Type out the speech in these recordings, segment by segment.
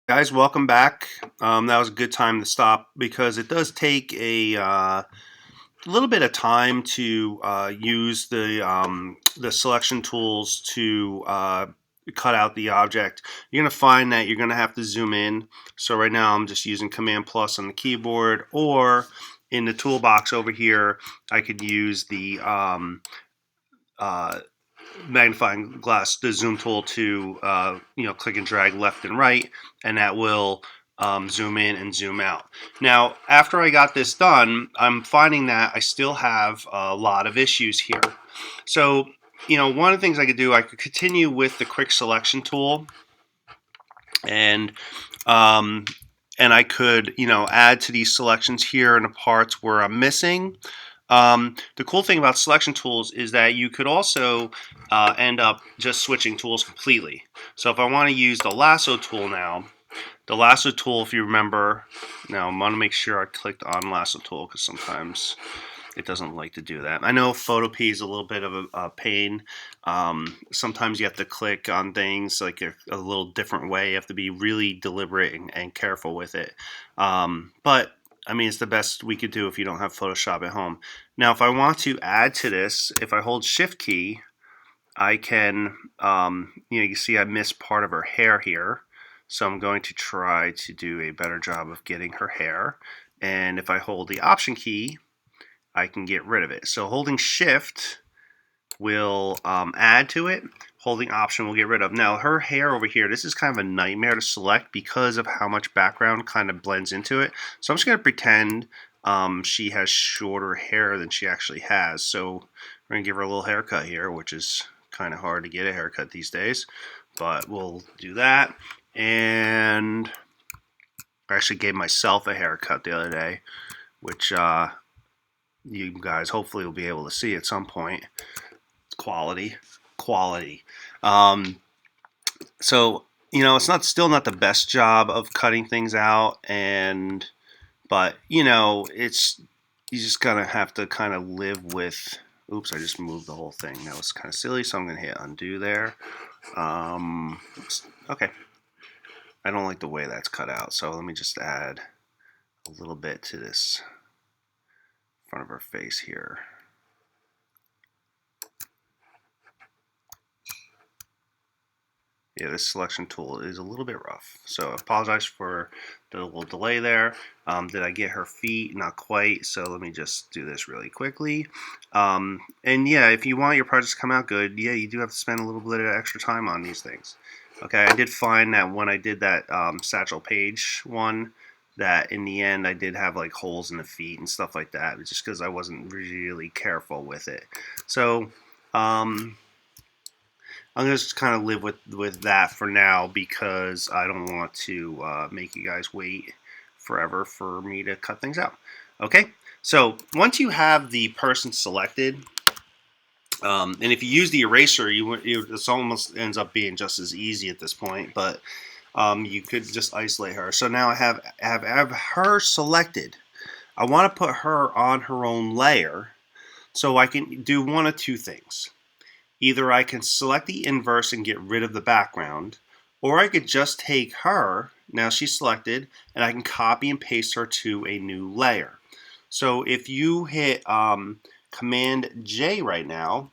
Guys, welcome back. That was a good time to stop because it does take a little bit of time to use the selection tools to cut out the object. You're going to find that you're going to have to zoom in. So right now I'm just using Command Plus on the keyboard, or in the toolbox over here, I could use the uh, magnifying glass, the zoom tool, to click and drag left and right, and that will zoom in and zoom out. Now, after I got this done, I'm finding that I still have a lot of issues here. So, one of the things I could do, I could continue with the quick selection tool, and um, I could, add to these selections here in the parts where I'm missing. The cool thing about selection tools is that you could also end up just switching tools completely. So if I want to use the lasso tool now, the lasso tool, if you remember, now I'm going to make sure I clicked on lasso tool because sometimes it doesn't like to do that. I know Photopea is a little bit of a pain. Sometimes you have to click on things like a little different way. You have to be really deliberate and careful with it. But I mean, it's the best we could do if you don't have Photoshop at home. Now, if I want to add to this, if I hold Shift key, I can, you see I missed part of her hair here. So I'm going to try to do a better job of getting her hair. And if I hold the Option key, I can get rid of it. So holding Shift will add to it. Holding Option will get rid of. Now her hair over here, this is kind of a nightmare to select because of how much background kind of blends into it. So I'm just going to pretend she has shorter hair than she actually has. So we're going to give her a little haircut here, which is kind of hard to get a haircut these days. But we'll do that. And I actually gave myself a haircut the other day, which you guys hopefully will be able to see at some point. Quality. So it's still not the best job of cutting things out, but it's, you just gonna have to kind of live with. Oops, I just moved the whole thing. That was kind of silly, so I'm gonna hit undo there. Okay, I don't like the way that's cut out, so let me just add a little bit to this front of her face here. Yeah, this selection tool is a little bit rough, so I apologize for the little delay there. Did I get her feet? Not quite, so let me just do this really quickly. And yeah, if you want your projects to come out good, yeah, you do have to spend a little bit of extra time on these things. Okay, I did find that when I did that Satchel Paige one, that in the end I did have like holes in the feet and stuff like that, just because I wasn't really careful with it. So I'm going to just kind of live with that for now because I don't want to make you guys wait forever for me to cut things out. Okay, so once you have the person selected, and if you use the eraser, this almost ends up being just as easy at this point, but you could just isolate her. So now I have her selected. I want to put her on her own layer, so I can do one of two things. Either I can select the inverse and get rid of the background, or I could just take her, now she's selected, and I can copy and paste her to a new layer. So if you hit Command J right now,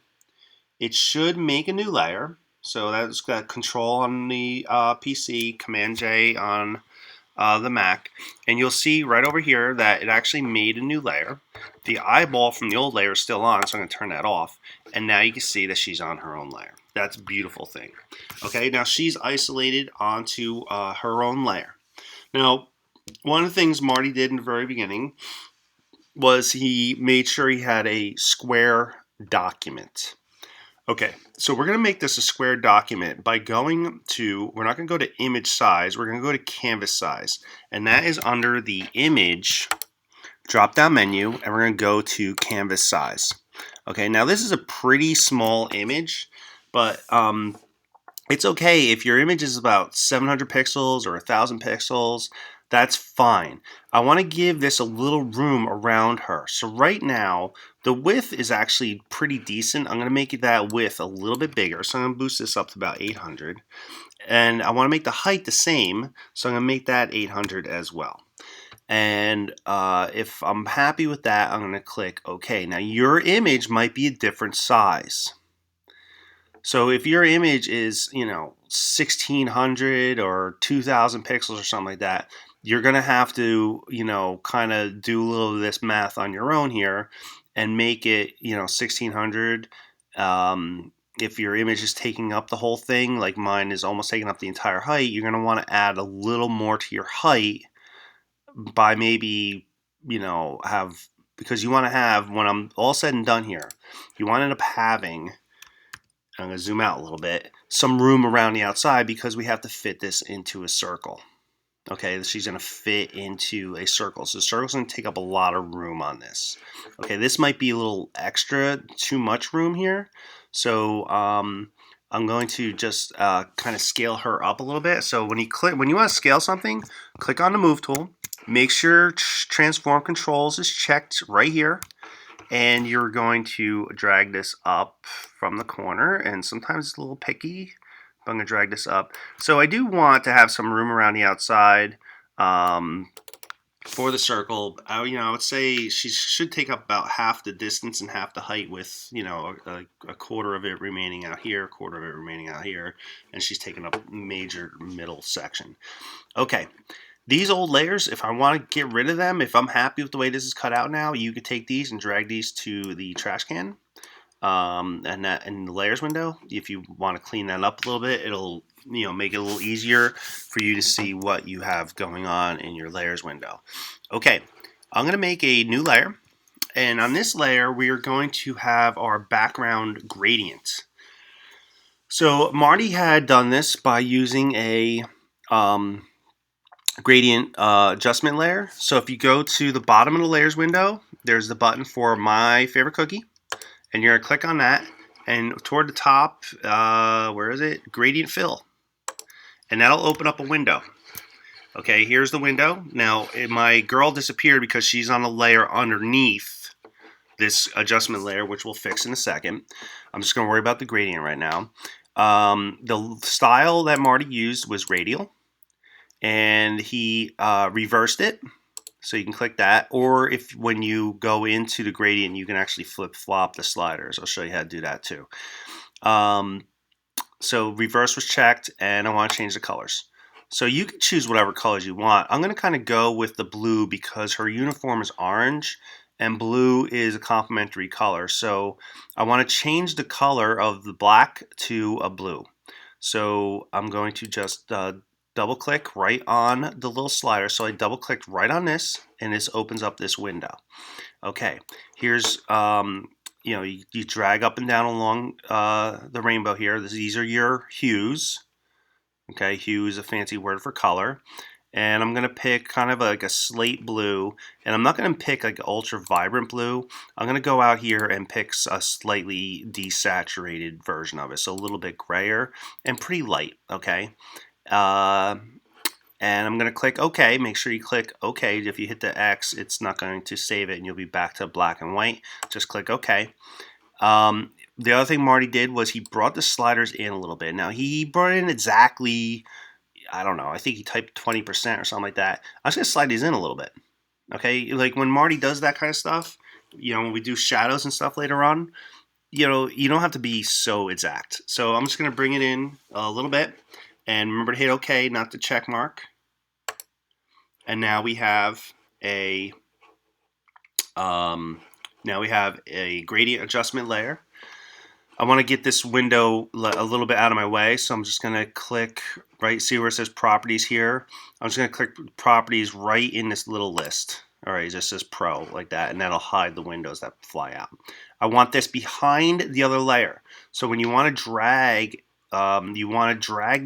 it should make a new layer. So that's got Control on the PC, Command J on the Mac, and you'll see right over here that it actually made a new layer. The eyeball from the old layer is still on, so I'm going to turn that off, and now you can see that she's on her own layer. That's a beautiful thing. Okay, now she's isolated onto her own layer. Now, one of the things Marty did in the very beginning was he made sure he had a square document. Okay, so we're going to make this a square document by going to, we're not going to go to image size, we're going to go to canvas size. And that is under the image drop down menu, and we're going to go to canvas size. Okay, now this is a pretty small image, but It's okay if your image is about 700 pixels or 1,000 pixels. That's fine. I want to give this a little room around her. So right now, the width is actually pretty decent. I'm going to make that width a little bit bigger. So I'm going to boost this up to about 800. And I want to make the height the same. So I'm going to make that 800 as well. And if I'm happy with that, I'm going to click OK. Now your image might be a different size. So if your image is, 1600 or 2000 pixels or something like that, you're going to have to, kind of do a little of this math on your own here and make it, 1600. If your image is taking up the whole thing, like mine is almost taking up the entire height, you're going to want to add a little more to your height by maybe, have, because you want to have, when I'm all said and done here, you want to end up having, I'm going to zoom out a little bit, some room around the outside because we have to fit this into a circle. Okay, she's going to fit into a circle. So the circle's going to take up a lot of room on this. Okay, this might be a little extra, too much room here. So I'm going to just kind of scale her up a little bit. So when you want to scale something, click on the Move tool. Make sure Transform Controls is checked right here. And you're going to drag this up from the corner, and sometimes it's a little picky, but I'm going to drag this up. So I do want to have some room around the outside for the circle. I would say she should take up about half the distance and half the height with, a quarter of it remaining out here, a quarter of it remaining out here, and she's taking up a major middle section. Okay. These old layers, if I want to get rid of them, if I'm happy with the way this is cut out now, you could take these and drag these to the trash can. And that in the layers window, if you want to clean that up a little bit, it'll make it a little easier for you to see what you have going on in your layers window. Okay, I'm going to make a new layer. And on this layer, we are going to have our background gradient. So Marty had done this by using a gradient adjustment layer. So if you go to the bottom of the layers window, there's the button for My Favorite Cookie, and you're going to click on that, and toward the top, where is it? Gradient Fill. And that'll open up a window. Okay, here's the window. Now, my girl disappeared because she's on a layer underneath this adjustment layer, which we'll fix in a second. I'm just going to worry about the gradient right now. The style that Marty used was radial, and he reversed it, so you can click that, or if when you go into the gradient you can actually flip-flop the sliders. I'll show you how to do that too. So reverse was checked, and I want to change the colors. So you can choose whatever colors you want. I'm going to kind of go with the blue because her uniform is orange and blue is a complementary color. So I want to change the color of the black to a blue. So I'm going to just double click right on the little slider. So I double clicked right on this, and this opens up this window. Okay, here's you drag up and down along the rainbow here. These are your hues. Okay, hue is a fancy word for color. And I'm going to pick kind of like a slate blue, and I'm not going to pick like ultra vibrant blue. I'm going to go out here and pick a slightly desaturated version of it, so a little bit grayer and pretty light, okay? And I'm going to click OK. Make sure you click OK. If you hit the X, it's not going to save it, and you'll be back to black and white. Just click OK. The other thing Marty did was he brought the sliders in a little bit. Now, he brought it in exactly, I don't know, I think he typed 20% or something like that. I'm just going to slide these in a little bit. Okay, like when Marty does that kind of stuff, when we do shadows and stuff later on, you don't have to be so exact. So I'm just going to bring it in a little bit. And remember to hit OK, not the check mark. And now we have a gradient adjustment layer. I want to get this window a little bit out of my way, so I'm just going to click right. See where it says Properties here? I'm just going to click Properties right in this little list. All right, it just says Pro like that, and that'll hide the windows that fly out. I want this behind the other layer. So when you want to drag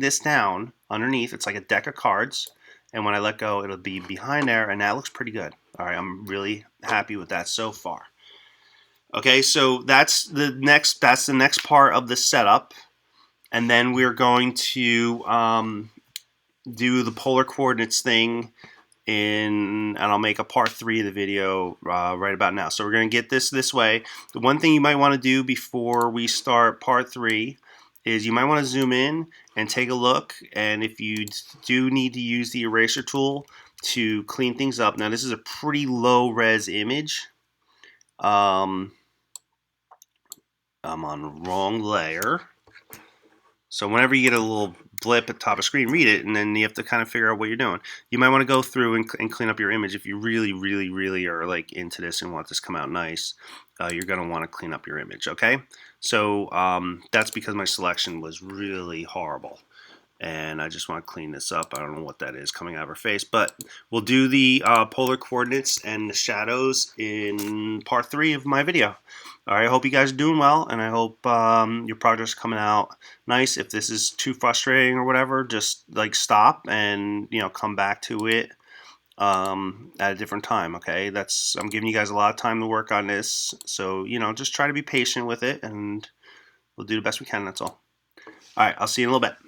this down underneath. It's like a deck of cards, and when I let go, it'll be behind there, and that looks pretty good. All right, I'm really happy with that so far. Okay, so that's the next part of the setup. and then we're going to do the polar coordinates thing and I'll make a part 3 of the video right about now. So we're going to get this way. The one thing you might want to do before we start part 3 is you might want to zoom in and take a look, and if you do need to use the eraser tool to clean things up. Now this is a pretty low res image. I'm on the wrong layer. So whenever you get a little blip at the top of the screen, read it, and then you have to kind of figure out what you're doing. You might want to go through and clean up your image if you really, really, really are like into this and want this to come out nice. You're going to want to clean up your image, okay? So that's because my selection was really horrible. And I just want to clean this up. I don't know what that is coming out of her face, but we'll do the polar coordinates and the shadows in part 3 of my video. All right, I hope you guys are doing well, and I hope your project's coming out nice. If this is too frustrating or whatever, just like stop and come back to it at a different time. Okay, I'm giving you guys a lot of time to work on this, so just try to be patient with it, and we'll do the best we can. That's all. All right, I'll see you in a little bit.